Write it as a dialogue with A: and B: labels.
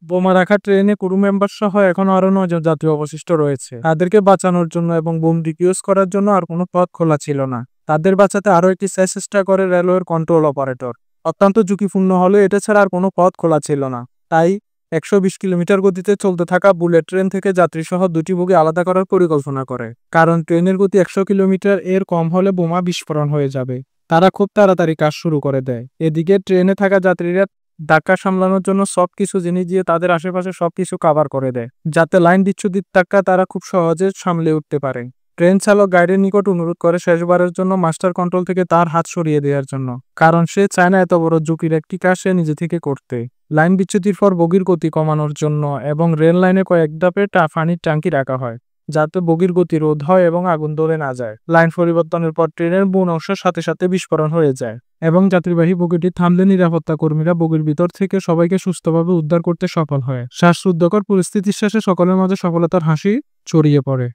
A: বোমা রাখা ট্রেনে ক্রু মেম্বার সহ এখনো আরো 9 জন যাত্রী অবশিষ্ট রয়েছে। তাদেরকে বাঁচানোর জন্য এবং বোম ডিফিউজ করার জন্য আর কোনো পথ খোলা ছিল না। তাদের বাঁচাতে আরো একটি চেষ্টা করে রেলওয়ের কন্ট্রোল অপারেটর। অত্যন্ত ঝুঁকিপূর্ণ হলে এটা ছাড়া আর কোনো পথ খোলা ছিল না। তাই 120 কিলোমিটার গতিতে চলতে থাকা বুলেট ট্রেন থেকে যাত্রীসহ দুটি বগি আলাদা করার পরিকল্পনা করে, কারণ ট্রেনের গতি 100 কিলোমিটার এর কম হলে বোমা বিস্ফোরণ হয়ে যাবে। তারা খুব তাড়াতাড়ি কাজ শুরু করে দেয়। এদিকে ট্রেনে থাকা যাত্রীরা ধাক্কা সামলানোর জন্য সবকিছু জিনিস দিয়ে তাদের আশেপাশে সবকিছু কভার করে দেয়, যাতে লাইন বিচ্যুতির ধাক্কা তারা খুব সহজে সামলে উঠতে পারে। ট্রেন চালক গাইডের নিকট অনুরোধ করে শেষবারের জন্য মাস্টার কন্ট্রোল থেকে তার হাত সরিয়ে দেওয়ার জন্য, কারণ সে চায় না এত বড় ঝুঁকির একটি কাজ সে নিজে থেকে করতে। লাইন বিচ্যুতির পর বগির গতি কমানোর জন্য এবং রেল লাইনে কয়েক ধাপে পানির ট্যাঙ্কি রাখা হয়, যাতে বগির গতি রোধ হয় এবং আগুন ধরে না যায়। লাইন পরিবর্তনের পর ট্রেনের মূল অংশের সাথে সাথে বিস্ফোরণ হয়ে যায় এবং যাত্রীবাহী বগিটি থামলে নিরাপত্তা কর্মীরা বগির ভিতর থেকে সবাইকে সুস্থভাবে উদ্ধার করতে সফল হয়। শ্বাসরুদ্ধকর পরিস্থিতির শেষে সকলের মাঝে সফলতার হাসি ছড়িয়ে পড়ে।